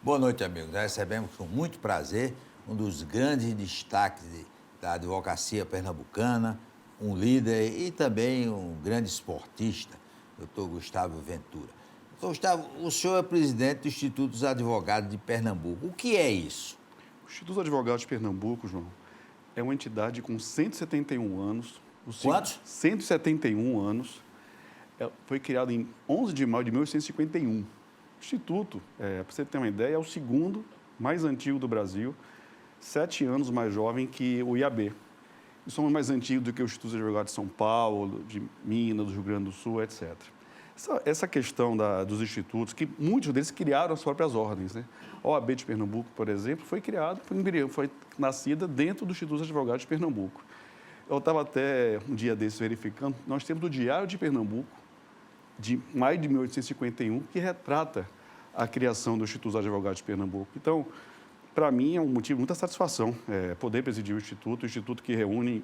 Boa noite, amigos. Nós recebemos com muito prazer um dos grandes destaques da advocacia pernambucana, um líder e também um grande esportista, doutor Gustavo Ventura. Doutor Gustavo, o senhor é presidente do Instituto dos Advogados de Pernambuco. O que é isso? O Instituto dos Advogados de Pernambuco, João, é uma entidade com 171 anos. Quantos? 171 anos. Foi criado em 11 de maio de 1851. O Instituto, para você ter uma ideia, é o segundo mais antigo do Brasil, 7 anos mais jovem que o IAB. E somos mais antigos do que o Instituto dos Advogados de São Paulo, de Minas, do Rio Grande do Sul, etc. Essa questão dos institutos, que muitos deles criaram as próprias ordens, né? A OAB de Pernambuco, por exemplo, foi criada, foi nascida dentro do Instituto dos Advogados de Pernambuco. Eu estava até um dia desses verificando, nós temos o Diário de Pernambuco, de maio de 1851, que retrata a criação do Instituto dos Advogados de Pernambuco. Então, para mim, é um motivo de muita satisfação poder presidir o Instituto que reúne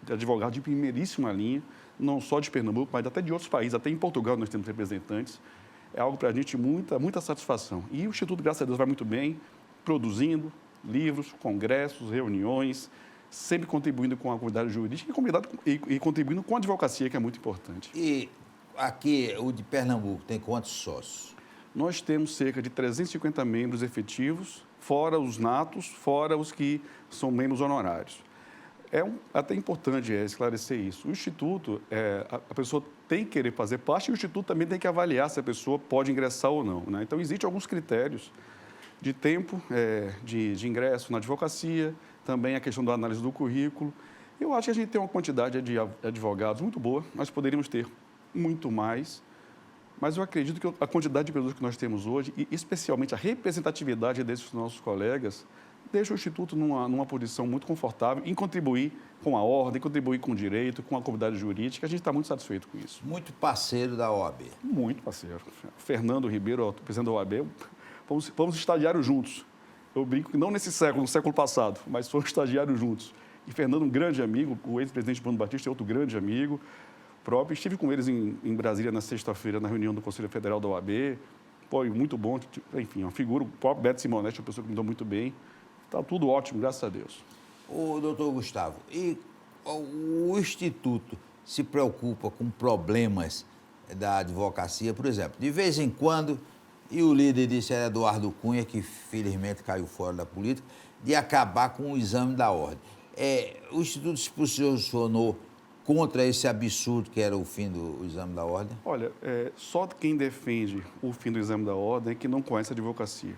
advogados de primeiríssima linha, não só de Pernambuco, mas até de outros países, até em Portugal nós temos representantes. É algo para a gente muita satisfação. E o Instituto, graças a Deus, vai muito bem, produzindo livros, congressos, reuniões, sempre contribuindo com a comunidade jurídica e contribuindo com a advocacia, que é muito importante. E aqui, o de Pernambuco, tem quantos sócios? Nós temos cerca de 350 membros efetivos, fora os natos, fora os que são membros honorários. É até importante esclarecer isso. O Instituto, a pessoa tem que querer fazer parte e o Instituto também tem que avaliar se a pessoa pode ingressar ou não, né? Então, existem alguns critérios de tempo de ingresso na advocacia, também a questão da análise do currículo. Eu acho que a gente tem uma quantidade de advogados muito boa, nós poderíamos ter muito mais, mas eu acredito que a quantidade de pessoas que nós temos hoje, e especialmente a representatividade desses nossos colegas, deixa o Instituto numa posição muito confortável em contribuir com a ordem, contribuir com o direito, com a comunidade jurídica. A gente está muito satisfeito com isso. Muito parceiro da OAB. Muito parceiro. Fernando Ribeiro, presidente da OAB, fomos estagiários juntos. Eu brinco que não nesse século, no século passado, mas fomos estagiários juntos. E Fernando, um grande amigo, o ex-presidente Bruno Batista é outro grande amigo. Próprio. Estive com eles em Brasília na sexta-feira, na reunião do Conselho Federal da OAB. Foi muito bom, enfim, uma figura, o próprio Beto Simonetti, uma pessoa que me deu muito bem. Está tudo ótimo, graças a Deus. Ô, doutor Gustavo, e o Instituto se preocupa com problemas da advocacia, por exemplo, de vez em quando, e o líder disse era Eduardo Cunha, que felizmente caiu fora da política, de acabar com o exame da ordem. O Instituto se posicionou contra esse absurdo que era o fim do exame da ordem? Olha, só quem defende o fim do exame da ordem é que não conhece a advocacia.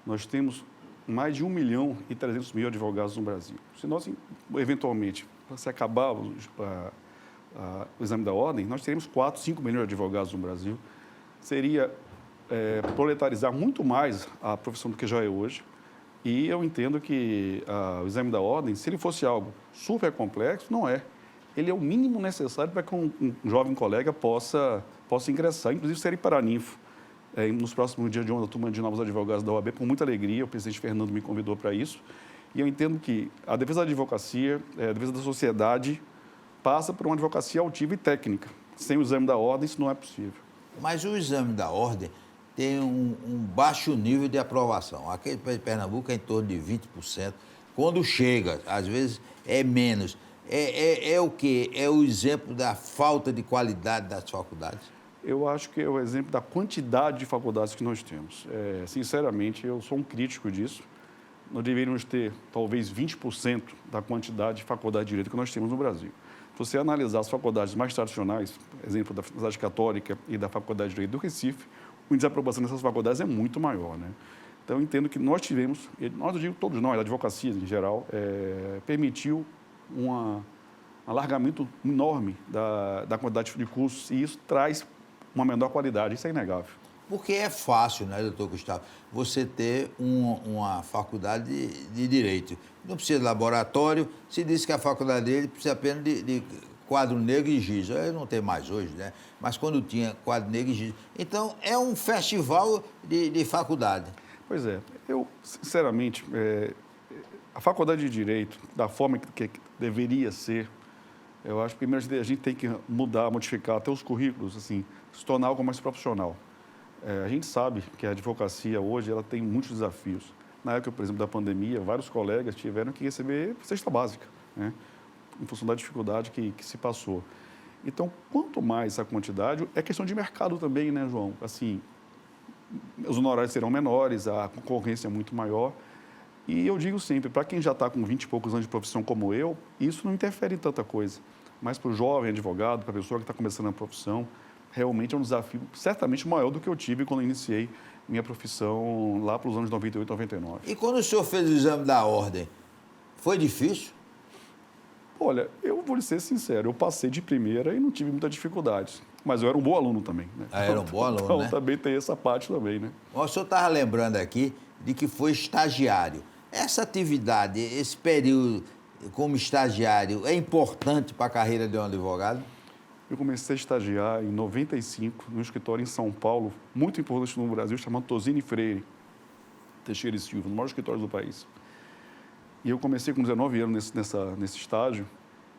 Nós temos mais de 1.300.000 advogados no Brasil. Se nós, eventualmente, se acabar o exame da ordem, nós teríamos 4, 5 milhões de advogados no Brasil. Seria proletarizar muito mais a profissão do que já é hoje. E eu entendo que o exame da ordem, se ele fosse algo super complexo, não é. Ele é o mínimo necessário para que um jovem colega possa ingressar, inclusive ser paraninfo. Nos próximos dias de ontem, a turma de novos advogados da OAB, com muita alegria, o presidente Fernando me convidou para isso. E eu entendo que a defesa da advocacia, a defesa da sociedade, passa por uma advocacia altiva e técnica. Sem o exame da ordem, isso não é possível. Mas o exame da ordem tem um baixo nível de aprovação. Aqui em Pernambuco é em torno de 20%. Quando chega, às vezes é menos. É o quê? É o exemplo da falta de qualidade das faculdades? Eu acho que é o exemplo da quantidade de faculdades que nós temos. Sinceramente, eu sou um crítico disso. Nós deveríamos ter, talvez, 20% da quantidade de faculdade de direito que nós temos no Brasil. Se você analisar as faculdades mais tradicionais, exemplo da Universidade Católica e da Faculdade de Direito do Recife, o índice de aprovação dessas faculdades é muito maior, né? Então, eu entendo que nós tivemos, eu digo todos nós, a advocacia em geral, permitiu um alargamento enorme da quantidade de cursos e isso traz uma menor qualidade, isso é inegável. Porque é fácil, né, doutor Gustavo, você ter uma faculdade de direito. Não precisa de laboratório, se diz que a faculdade dele precisa apenas de quadro negro e giz. Não tem mais hoje, né? Mas quando tinha quadro negro e giz. Então, é um festival de faculdade. Pois é. Eu, sinceramente, a faculdade de Direito, da forma que deveria ser, eu acho que primeiro a gente tem que mudar, modificar até os currículos, assim, se tornar algo mais profissional. A gente sabe que a advocacia hoje ela tem muitos desafios. Na época, por exemplo, da pandemia, vários colegas tiveram que receber cesta básica, né? Em função da dificuldade que se passou. Então, quanto mais a quantidade, é questão de mercado também, né, João? Assim, os honorários serão menores, a concorrência é muito maior. E eu digo sempre, para quem já está com 20 e poucos anos de profissão como eu, isso não interfere em tanta coisa. Mas para o jovem advogado, para a pessoa que está começando a profissão, realmente é um desafio certamente maior do que eu tive quando eu iniciei minha profissão lá para os anos 98, 99. E quando o senhor fez o exame da ordem, foi difícil? Olha, eu vou lhe ser sincero, eu passei de primeira e não tive muita dificuldade. Mas eu era um bom aluno também, né? Ah, era um bom aluno, então, né? também tem essa parte também, né? O senhor estava lembrando aqui de que foi estagiário. Essa atividade, esse período como estagiário, é importante para a carreira de um advogado? Eu comecei a estagiar em 95, num escritório em São Paulo, muito importante no Brasil, chamado Tosini Freire Teixeira e Silva, no maior escritório do país. E eu comecei com 19 anos nesse estágio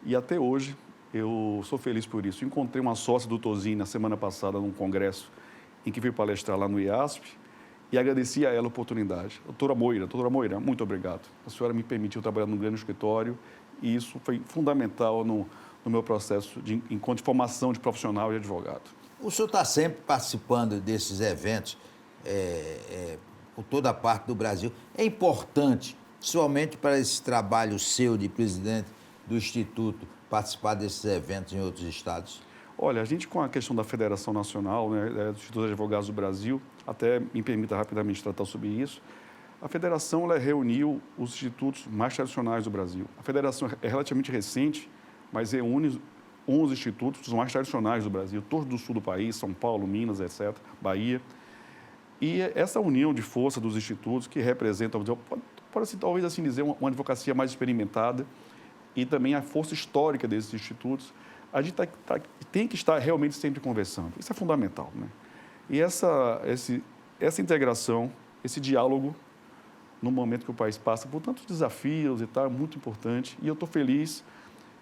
e até hoje eu sou feliz por isso. Encontrei uma sócia do Tosini na semana passada num congresso em que fui palestrar lá no IASP e agradeci a ela a oportunidade. Doutora Moira, muito obrigado. A senhora me permitiu trabalhar num grande escritório e isso foi fundamental no meu processo enquanto formação de profissional e advogado. O senhor está sempre participando desses eventos por toda a parte do Brasil. É importante, somente para esse trabalho seu de presidente do Instituto, participar desses eventos em outros estados? Olha, a gente com a questão da Federação Nacional, né, do Instituto de Advogados do Brasil, até me permita rapidamente tratar sobre isso, a federação ela reuniu os institutos mais tradicionais do Brasil. A federação é relativamente recente, mas reúne 11 institutos dos mais tradicionais do Brasil, todos do sul do país, São Paulo, Minas, etc., Bahia. E essa união de força dos institutos que representam, pode-se talvez assim dizer, uma advocacia mais experimentada e também a força histórica desses institutos, a gente tem que estar realmente sempre conversando. Isso é fundamental, né? E essa integração, esse diálogo, no momento que o país passa por tantos desafios e tal, é muito importante. E eu estou feliz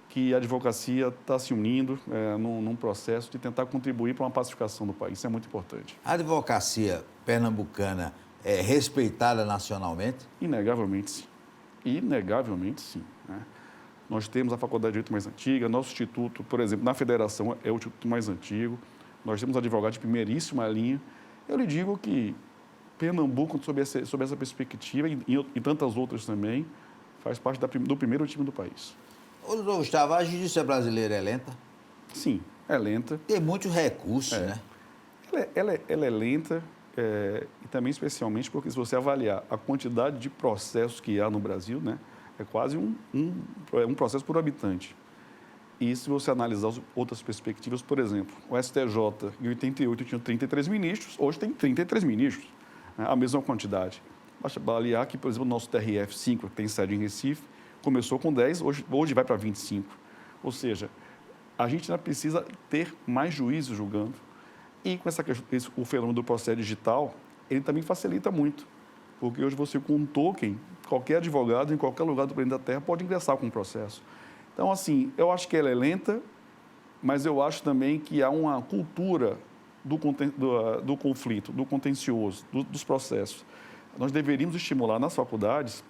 que a advocacia está se unindo num processo de tentar contribuir para uma pacificação do país. Isso é muito importante. A advocacia pernambucana é respeitada nacionalmente? Inegavelmente, sim. Inegavelmente, sim, né? Nós temos a Faculdade de Direito mais antiga, nosso instituto, por exemplo, na federação é o instituto mais antigo, nós temos advogados de primeiríssima linha. Eu lhe digo que Pernambuco, sob essa perspectiva e tantas outras também, faz parte do primeiro time do país. Ô, doutor Gustavo, a justiça brasileira é lenta? Sim, é lenta. Tem muitos recursos, né? Ela é lenta e também especialmente porque se você avaliar a quantidade de processos que há no Brasil, né, é quase um processo por habitante. E se você analisar outras perspectivas, por exemplo, o STJ em 88 tinha 33 ministros, hoje tem 33 ministros, né, a mesma quantidade. Basta avaliar que, por exemplo, o nosso TRF-5, que tem sede em Recife, começou com 10, hoje vai para 25. Ou seja, a gente ainda precisa ter mais juízes julgando. E com o fenômeno do processo digital, ele também facilita muito. Porque hoje você, com um token, qualquer advogado, em qualquer lugar do planeta Terra, pode ingressar com o processo. Então, assim, eu acho que ela é lenta, mas eu acho também que há uma cultura do conflito, do contencioso, dos processos. Nós deveríamos estimular nas faculdades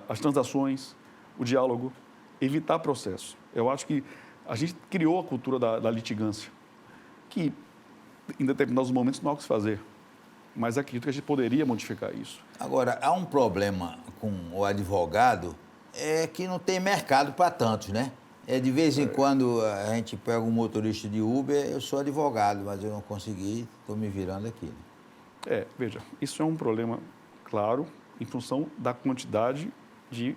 as transações, o diálogo, evitar processo. Eu acho que a gente criou a cultura da litigância, que em determinados momentos não há o que se fazer, mas acredito que a gente poderia modificar isso. Agora, há um problema com o advogado, é que não tem mercado para tantos, né? De vez em quando a gente pega um motorista de Uber, eu sou advogado, mas eu não consegui, estou me virando aqui. Veja, isso é um problema, claro, em função da quantidade de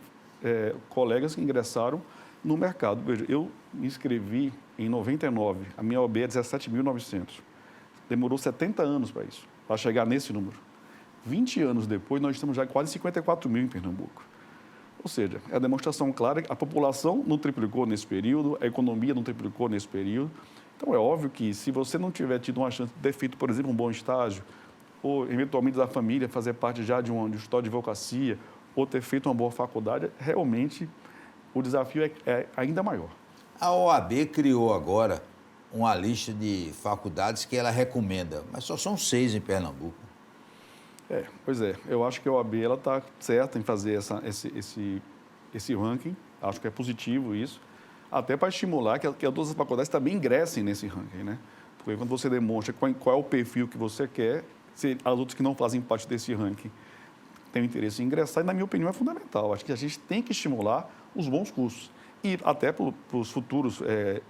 colegas que ingressaram no mercado. Veja, eu me inscrevi em 99, a minha OAB é 17.900. Demorou 70 anos para isso, para chegar nesse número. 20 anos depois, nós estamos já quase 54 mil em Pernambuco. Ou seja, é a demonstração clara que a população não triplicou nesse período, a economia não triplicou nesse período. Então, é óbvio que se você não tiver tido uma chance de ter feito, por exemplo, um bom estágio, ou eventualmente da família fazer parte já de um história de advocacia, ou ter feito uma boa faculdade, realmente o desafio é ainda maior. A OAB criou agora uma lista de faculdades que ela recomenda, mas só são 6 em Pernambuco. Pois é, eu acho que a OAB está certa em fazer esse ranking, acho que é positivo isso, até para estimular que as outras faculdades também ingressem nesse ranking, né? Porque quando você demonstra qual é o perfil que você quer, se as outras que não fazem parte desse ranking têm o interesse em ingressar, e na minha opinião é fundamental. Acho que a gente tem que estimular os bons cursos e até para os futuros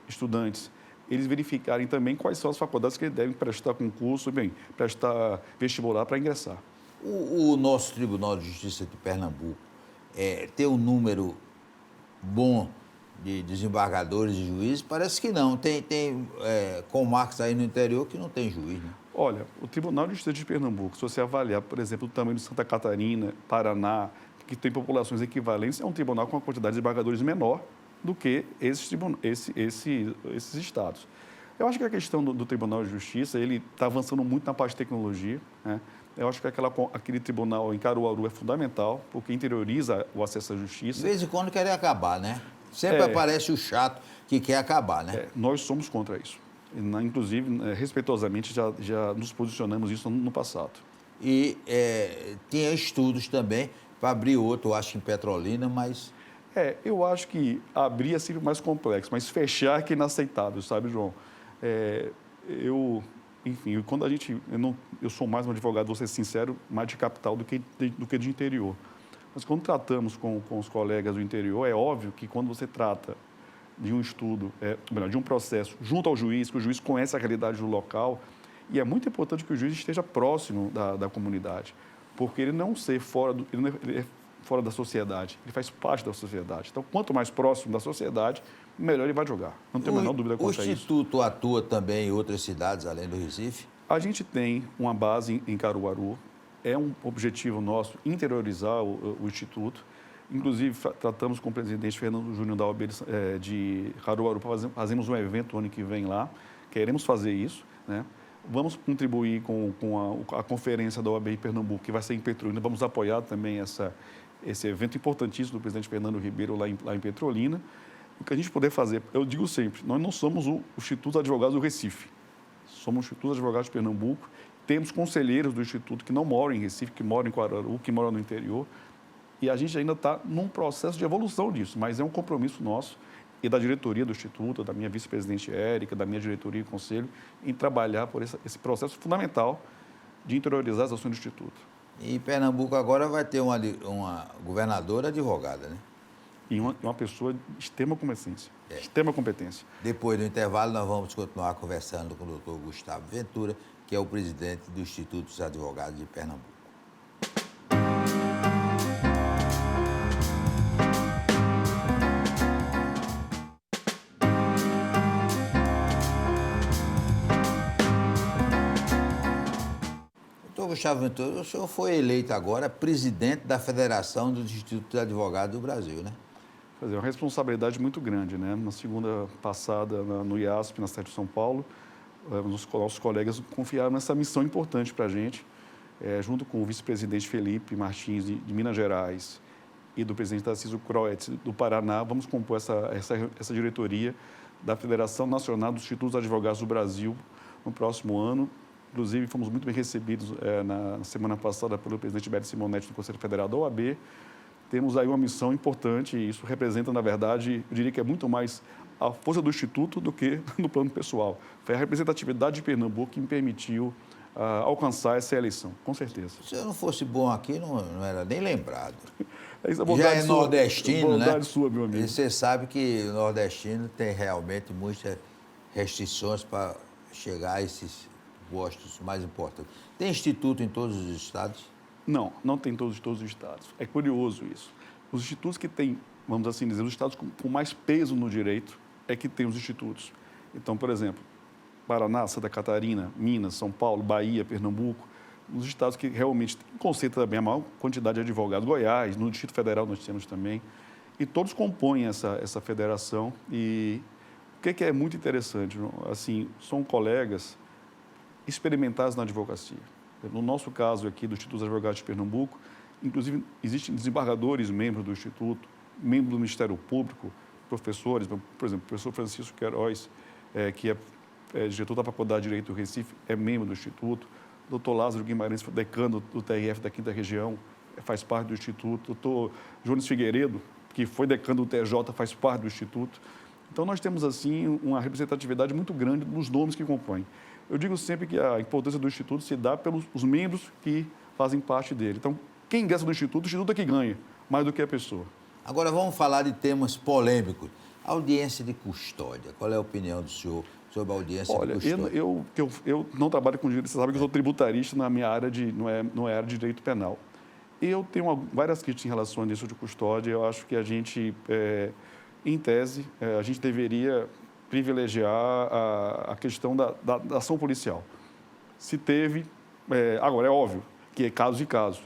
estudantes, eles verificarem também quais são as faculdades que eles devem prestar concurso, prestar vestibular para ingressar. O nosso Tribunal de Justiça de Pernambuco tem um número bom de desembargadores e juízes? Parece que não. Tem comarcas aí no interior que não tem juiz, né? Olha, o Tribunal de Justiça de Pernambuco, se você avaliar, por exemplo, o tamanho de Santa Catarina, Paraná, que tem populações equivalentes, é um tribunal com uma quantidade de desembargadores menor do que esses estados. Eu acho que a questão do Tribunal de Justiça, ele está avançando muito na parte de tecnologia, né? Eu acho que aquele tribunal em Caruaru é fundamental, porque interioriza o acesso à justiça. De vez em quando querem acabar, né? Sempre aparece o chato que quer acabar, né? Nós somos contra isso. Inclusive, respeitosamente, já nos posicionamos isso no passado. E tinha estudos também para abrir outro, eu acho, em Petrolina, mas... Eu acho que abrir é sempre mais complexo, mas fechar é que é inaceitável, sabe, João? Enfim, quando eu sou mais um advogado, vou ser sincero, mais de capital do que de interior. Mas quando tratamos com os colegas do interior, é óbvio que quando você trata de um estudo, de um processo junto ao juiz, que o juiz conhece a realidade do local, e é muito importante que o juiz esteja próximo da comunidade, porque ele não ser ele é fora da sociedade, ele faz parte da sociedade. Então, quanto mais próximo da sociedade, melhor ele vai jogar. Não tenho a menor dúvida quanto a isso. O Instituto atua também em outras cidades, além do Recife? A gente tem uma base em Caruaru, é um objetivo nosso interiorizar o Instituto. Inclusive, tratamos com o presidente Fernando Júnior da OAB de Caruaru, fazemos um evento ano que vem lá, queremos fazer isso, né? Vamos contribuir com a conferência da OAB em Pernambuco, que vai ser em Petrolina, vamos apoiar também esse evento importantíssimo do presidente Fernando Ribeiro lá em Petrolina. O que a gente puder fazer, eu digo sempre, nós não somos o Instituto de Advogados do Recife, somos o Instituto de Advogados de Pernambuco, temos conselheiros do Instituto que não moram em Recife, que moram em Caruaru, que moram no interior, e a gente ainda está num processo de evolução disso, mas é um compromisso nosso e da diretoria do Instituto, da minha vice-presidente Érica, da minha diretoria e conselho, em trabalhar por esse processo fundamental de interiorizar as ações do Instituto. E Pernambuco agora vai ter uma governadora advogada, né? E uma pessoa de extrema competência. Extrema competência. Depois do intervalo, nós vamos continuar conversando com o doutor Gustavo Ventura, que é o presidente do Instituto dos Advogados de Pernambuco. Doutor Gustavo Ventura, o senhor foi eleito agora presidente da Federação dos Institutos de Advogados do Brasil, né? É uma responsabilidade muito grande, né? Na segunda passada, no IASP, na cidade de São Paulo, os nossos colegas confiaram nessa missão importante para a gente, junto com o vice-presidente Felipe Martins, de Minas Gerais, e do presidente Tarcísio Croetz, do Paraná, vamos compor essa diretoria da Federação Nacional dos Institutos de Advogados do Brasil no próximo ano. Inclusive, fomos muito bem recebidos na semana passada pelo presidente Beto Simonetti do Conselho Federal da OAB. Temos aí uma missão importante e isso representa, na verdade, eu diria que é muito mais a força do Instituto do que no plano pessoal. Foi a representatividade de Pernambuco que me permitiu alcançar essa eleição, com certeza. Se eu não fosse bom aqui, não era nem lembrado. Já é nordestino, né? Sua, meu amigo. E você sabe que o nordestino tem realmente muitas restrições para chegar a esses postos mais importantes. Tem instituto em todos os estados? Não tem todos os estados. É curioso isso. Os institutos que têm, vamos assim dizer, os estados com mais peso no direito é que tem os institutos. Então, por exemplo, Paraná, Santa Catarina, Minas, São Paulo, Bahia, Pernambuco, os estados que realmente concentram também a maior quantidade de advogados, Goiás, no Distrito Federal nós temos também, e todos compõem essa federação. E o que é muito interessante, assim, são colegas experimentados na advocacia. No nosso caso aqui do Instituto dos Advogados de Pernambuco, inclusive existem desembargadores membros do Instituto, membros do Ministério Público, professores, por exemplo, o professor Francisco Queiroz, que é diretor da Faculdade de Direito do Recife, é membro do Instituto. O doutor Lázaro Guimarães, decano do TRF da 5ª Região, faz parte do Instituto. O doutor Jones Figueiredo, que foi decano do TJ, faz parte do Instituto. Então, nós temos, assim, uma representatividade muito grande dos nomes que compõem. Eu digo sempre que a importância do Instituto se dá pelos os membros que fazem parte dele. Então, quem ingressa no Instituto é que ganha, mais do que a pessoa. Agora vamos falar de temas polêmicos. Audiência de custódia. Qual é a opinião do senhor sobre a audiência de custódia? Eu não trabalho com direito, você sabe que eu sou tributarista na minha área não é área de direito penal. Eu tenho várias críticas em relação a isso de custódia. Eu acho que a gente, em tese, a gente deveria privilegiar a questão da ação policial. Se teve, agora é óbvio que é caso e caso.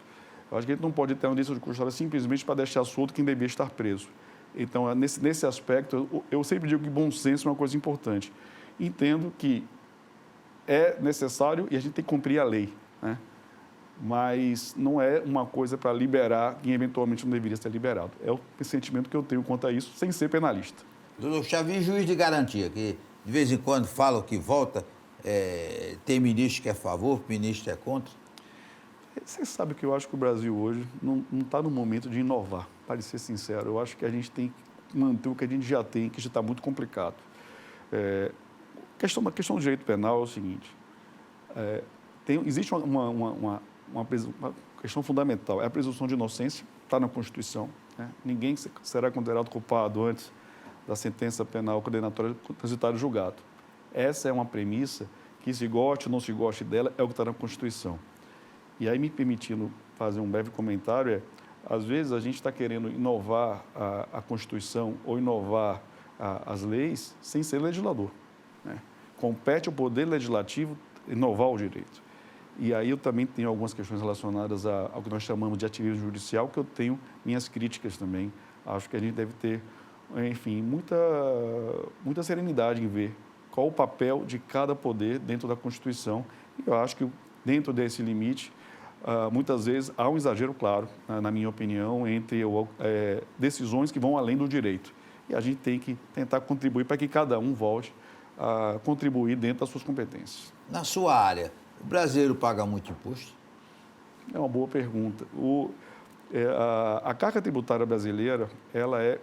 Eu acho que a gente não pode ter uma audiência de custódia simplesmente para deixar solto quem devia estar preso. Então, nesse aspecto, eu sempre digo que bom senso é uma coisa importante. Entendo que é necessário e a gente tem que cumprir a lei, né? Mas não é uma coisa para liberar quem eventualmente não deveria ser liberado. É o sentimento que eu tenho quanto a isso, sem ser penalista. Doutor Xavier, juiz de garantia, que de vez em quando fala que volta, tem ministro que é a favor, ministro que é contra? Você sabe que eu acho que o Brasil hoje não está no momento de inovar, para ser sincero. Eu acho que a gente tem que manter o que a gente já tem, que já está muito complicado. A questão do direito penal é o seguinte, existe uma questão fundamental, é a presunção de inocência, está na Constituição, né? Ninguém será considerado culpado antes da sentença penal condenatória transitar julgado. Essa é uma premissa que, se goste ou não se goste dela, é o que está na Constituição. E aí, me permitindo fazer um breve comentário, às vezes a gente está querendo inovar a Constituição ou inovar as leis sem ser legislador, né? Compete ao Poder Legislativo inovar o direito. E aí eu também tenho algumas questões relacionadas ao que nós chamamos de ativismo judicial, que eu tenho minhas críticas também. Acho que a gente deve ter, enfim, muita serenidade em ver qual o papel de cada poder dentro da Constituição. E eu acho que dentro desse limite, muitas vezes há um exagero, claro, na minha opinião, entre decisões que vão além do direito. E a gente tem que tentar contribuir para que cada um volte a contribuir dentro das suas competências. Na sua área, o brasileiro paga muito imposto? É uma boa pergunta. A carga tributária brasileira, ela é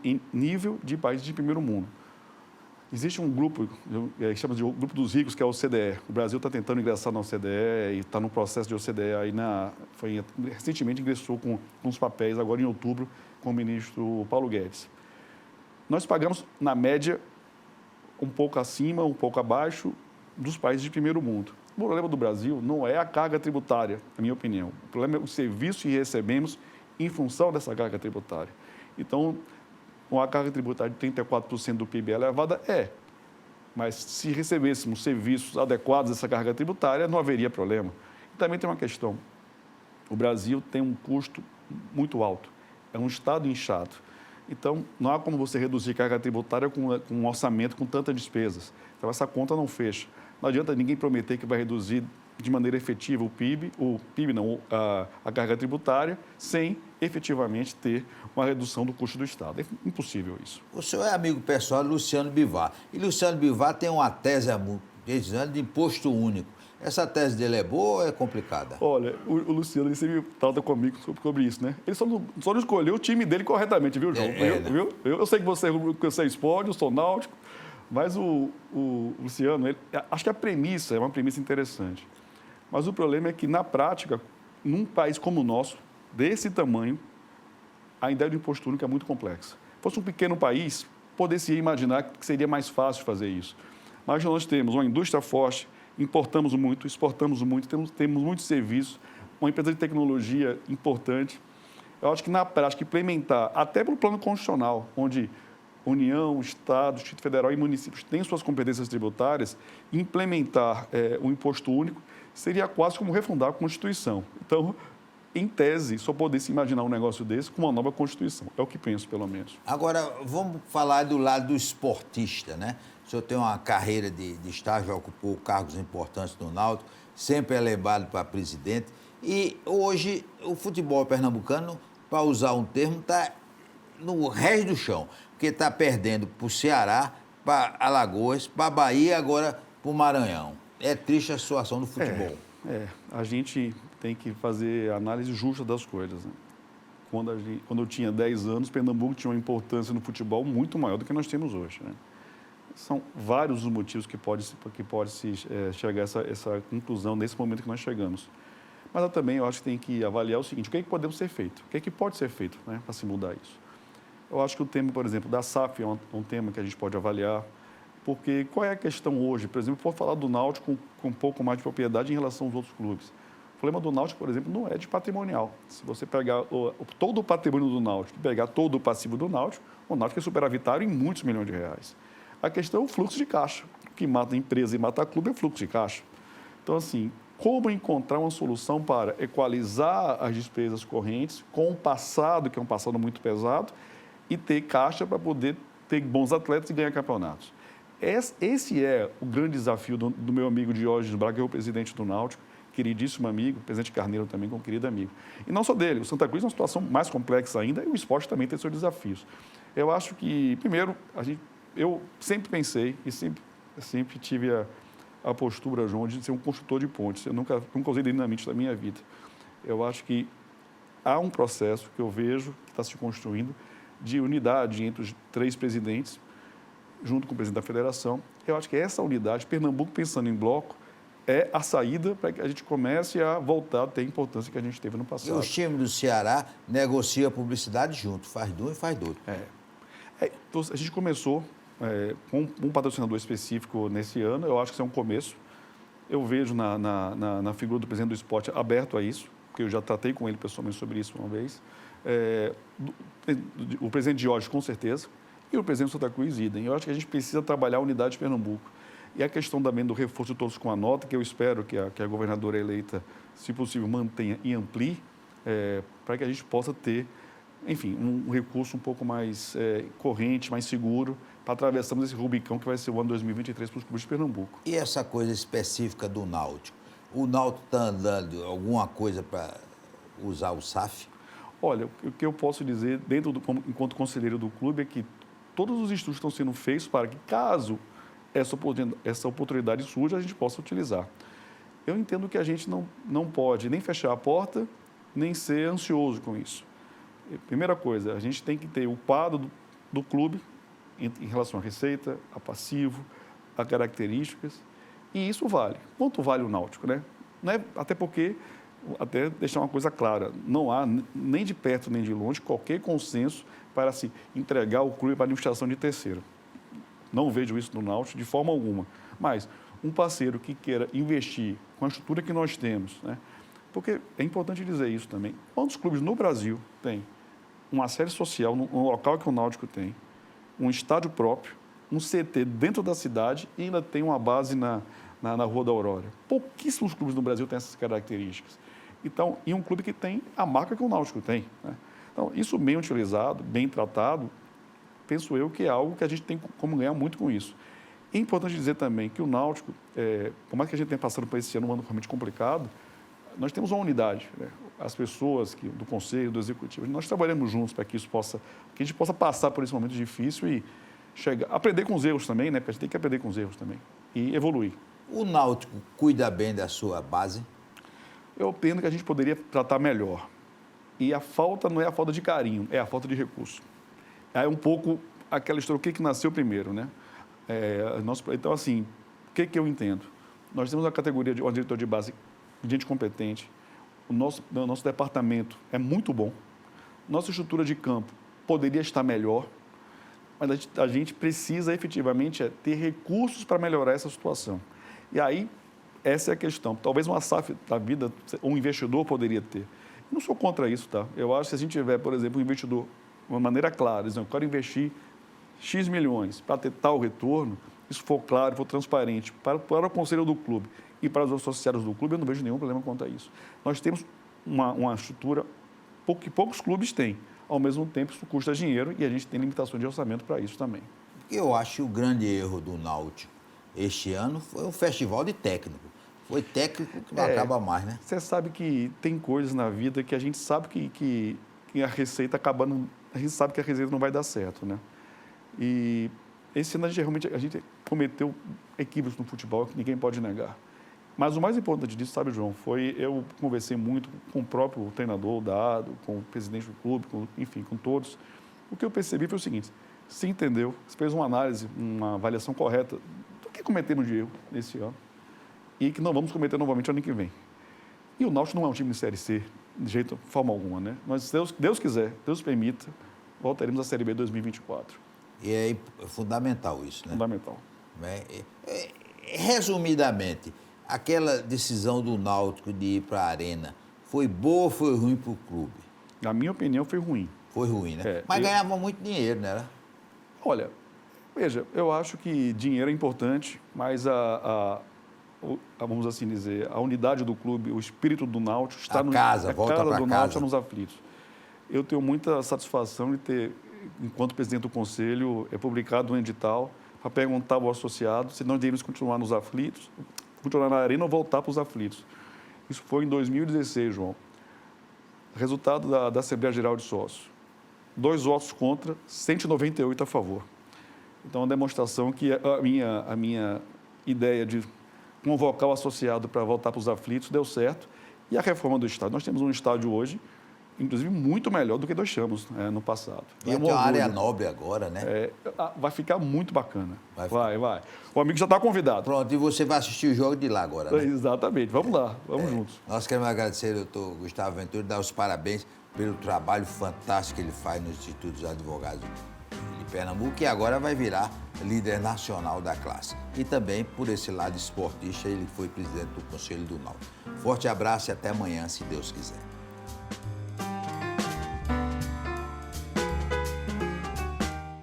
em nível de país de primeiro mundo. Existe um grupo, que chama de Grupo dos Ricos, que é a OCDE. O Brasil está tentando ingressar na OCDE e está no processo de OCDE. Recentemente ingressou com uns papéis, agora em outubro, com o ministro Paulo Guedes. Nós pagamos, na média, um pouco acima, um pouco abaixo dos países de primeiro mundo. O problema do Brasil não é a carga tributária, na minha opinião. O problema é o serviço que recebemos em função dessa carga tributária. Então, uma carga tributária de 34% do PIB é elevada? Mas se recebêssemos serviços adequados a essa carga tributária, não haveria problema. E também tem uma questão. O Brasil tem um custo muito alto. É um Estado inchado. Então, não há como você reduzir carga tributária com um orçamento com tantas despesas. Então, essa conta não fecha. Não adianta ninguém prometer que vai reduzir de maneira efetiva a carga tributária, sem efetivamente ter uma redução do custo do Estado. É impossível isso. O senhor é amigo pessoal de Luciano Bivar. E Luciano Bivar tem uma tese há muitos anos de imposto único. Essa tese dele é boa ou é complicada? Olha, o Luciano, ele sempre trata comigo sobre isso, né? Ele só não escolheu o time dele corretamente, viu, João? Eu sei que você é esporte, eu sou náutico, mas o Luciano, acho que a premissa é uma premissa interessante. Mas o problema é que, na prática, num país como o nosso, desse tamanho, a ideia do imposto único é muito complexa. Se fosse um pequeno país, poderia imaginar que seria mais fácil fazer isso. Mas nós temos uma indústria forte, importamos muito, exportamos muito, temos muitos serviços, uma empresa de tecnologia importante. Eu acho que, na prática, implementar, até pelo plano constitucional, onde União, Estado, Distrito Federal e municípios têm suas competências tributárias, implementar o imposto único seria quase como refundar a Constituição. Então, em tese, só poder se imaginar um negócio desse com uma nova Constituição. É o que penso, pelo menos. Agora, vamos falar do lado do esportista, né? O senhor tem uma carreira de estágio, já ocupou cargos importantes no Náutico, sempre é lembrado para presidente. E hoje, o futebol pernambucano, para usar um termo, está no resto do chão, porque está perdendo para o Ceará, para Alagoas, para Bahia, agora para o Maranhão. É triste a situação do futebol. A gente tem que fazer a análise justa das coisas. Né? Quando eu tinha 10 anos, Pernambuco tinha uma importância no futebol muito maior do que nós temos hoje. Né? São vários os motivos que pode se chegar a essa conclusão nesse momento que nós chegamos. Mas eu também acho que tem que avaliar o seguinte: o que é que podemos ser feito? O que é que pode ser feito, né, para se mudar isso? Eu acho que o tema, por exemplo, da SAF é um tema que a gente pode avaliar, porque qual é a questão hoje? Por exemplo, vou falar do Náutico com um pouco mais de propriedade em relação aos outros clubes. O problema do Náutico, por exemplo, não é de patrimonial. Se você pegar todo o patrimônio do Náutico e pegar todo o passivo do Náutico, o Náutico é superavitário em muitos milhões de reais. A questão é o fluxo de caixa. O que mata a empresa e mata a clube é o fluxo de caixa. Então, assim, como encontrar uma solução para equalizar as despesas correntes com o passado, que é um passado muito pesado, e ter caixa para poder ter bons atletas e ganhar campeonatos. Esse é o grande desafio do meu amigo Diógenes Braga, que é o presidente do Náutico, queridíssimo amigo, presidente Carneiro também, que é um querido amigo. E não só dele, o Santa Cruz é uma situação mais complexa ainda e o esporte também tem seus desafios. Eu acho que, primeiro, eu sempre pensei e sempre tive a postura, João, de ser um construtor de pontes. Eu nunca usei dinamite na minha vida. Eu acho que há um processo que eu vejo que está se construindo de unidade entre os 3 presidentes, junto com o presidente da federação. Eu acho que essa unidade, Pernambuco pensando em bloco, é a saída para que a gente comece a voltar a ter a importância que a gente teve no passado. E os times do Ceará negociam a publicidade junto, faz de um e faz do outro. Então, a gente começou com um patrocinador específico nesse ano. Eu acho que isso é um começo. Eu vejo na figura do presidente do esporte aberto a isso, porque eu já tratei com ele pessoalmente sobre isso uma vez. O presidente Jorge, com certeza, e o presidente Santa Cruz, idem. Eu acho que a gente precisa trabalhar a unidade de Pernambuco. E a questão também do reforço de todos com a nota, que eu espero que a governadora eleita, se possível, mantenha e amplie, para que a gente possa ter, enfim, um recurso um pouco mais corrente, mais seguro, para atravessarmos esse Rubicão que vai ser o ano 2023 para os clubes de Pernambuco. E essa coisa específica do Náutico? O Náutico está andando alguma coisa para usar o SAF? Olha, o que eu posso dizer, enquanto conselheiro do clube, é que todos os estudos estão sendo feitos para que, caso essa oportunidade surja, a gente possa utilizar. Eu entendo que a gente não pode nem fechar a porta, nem ser ansioso com isso. Primeira coisa, a gente tem que ter o quadro do clube em relação à receita, a passivo, a características, e isso vale. Quanto vale o Náutico, né? Até porque, até deixar uma coisa clara, não há, nem de perto nem de longe, qualquer consenso para se entregar o clube para a administração de terceiro. Não vejo isso no Náutico de forma alguma. Mas um parceiro que queira investir com a estrutura que nós temos, né? Porque é importante dizer isso também. Quantos clubes no Brasil têm uma sede social no local que o Náutico tem, um estádio próprio, um CT dentro da cidade e ainda tem uma base na Rua da Aurora? Pouquíssimos clubes no Brasil têm essas características. Então, e um clube que tem a marca que o Náutico tem, né? Então, isso bem utilizado, bem tratado, penso eu que é algo que a gente tem como ganhar muito com isso. É importante dizer também que o Náutico, por mais que a gente tenha passado por esse ano um ano realmente complicado, nós temos uma unidade, né? As pessoas do conselho, do executivo, nós trabalhamos juntos para que a gente possa passar por esse momento difícil e aprender com os erros também, né? Porque a gente tem que aprender com os erros também e evoluir. O Náutico cuida bem da sua base? Eu entendo que a gente poderia tratar melhor. E a falta não é a falta de carinho, é a falta de recurso. É um pouco aquela história, o que nasceu primeiro, né? Então, assim, o que eu entendo? Nós temos uma categoria de um diretor de base, gente competente. O nosso departamento é muito bom. Nossa estrutura de campo poderia estar melhor, mas a gente precisa efetivamente ter recursos para melhorar essa situação. E aí, essa é a questão. Talvez uma SAF da vida, um investidor poderia ter. Eu não sou contra isso, tá? Eu acho que se a gente tiver, por exemplo, um investidor de uma maneira clara, dizendo, eu quero investir X milhões para ter tal retorno, isso for claro, for transparente para o conselho do clube e para os associados do clube, eu não vejo nenhum problema quanto a isso. Nós temos uma estrutura que poucos clubes têm. Ao mesmo tempo, isso custa dinheiro e a gente tem limitações de orçamento para isso também. Eu acho que o grande erro do Náutico este ano foi o festival de técnico. Foi técnico que não acaba mais, né? Você sabe que tem coisas na vida que a gente sabe que a receita acaba... A gente sabe que a receita não vai dar certo, né? E esse ano a gente cometeu equívocos no futebol que ninguém pode negar. Mas o mais importante disso, sabe, João, eu conversei muito com o próprio treinador, o Dado, com o presidente do clube, enfim, com todos. O que eu percebi foi o seguinte: se entendeu, se fez uma análise, uma avaliação correta do que cometemos de erro nesse ano e que não vamos cometer novamente ano que vem. E o Náutico não é um time de Série C, de forma alguma, né? Mas, se Deus quiser, Deus permita, voltaremos à Série B 2024. E é fundamental isso, né? Fundamental. Resumidamente, aquela decisão do Náutico de ir para a Arena foi boa ou foi ruim para o clube? Na minha opinião, foi ruim. Foi ruim, né? Mas ganhava muito dinheiro, não era? Olha, veja, eu acho que dinheiro é importante, mas vamos assim dizer, a unidade do clube, o espírito do Náutico está volta para do Náutico casa. está nos aflitos. Eu tenho muita satisfação de ter, enquanto presidente do conselho, publicado um edital para perguntar ao associado se nós deveríamos continuar nos aflitos, continuar na Arena ou voltar para os aflitos. Isso foi em 2016, João. Resultado da Assembleia Geral de Sócios. 2 votos contra, 198 a favor. Então, é uma demonstração que a minha ideia de convocar o associado para voltar para os aflitos deu certo. E a reforma do estádio. Nós temos um estádio hoje, inclusive, muito melhor do que nós tínhamos no passado. Vai ter uma área nobre agora, né? Vai ficar muito bacana. Vai. O amigo já está convidado. Pronto, e você vai assistir o jogo de lá agora, né? Exatamente. Vamos lá, vamos juntos. Nós queremos agradecer ao doutor Gustavo Ventura e dar os parabéns pelo trabalho fantástico que ele faz no Instituto dos Advogados de Pernambuco, e agora vai virar líder nacional da classe. E também, por esse lado esportista, ele foi presidente do Conselho do Náutico. Forte abraço e até amanhã, se Deus quiser.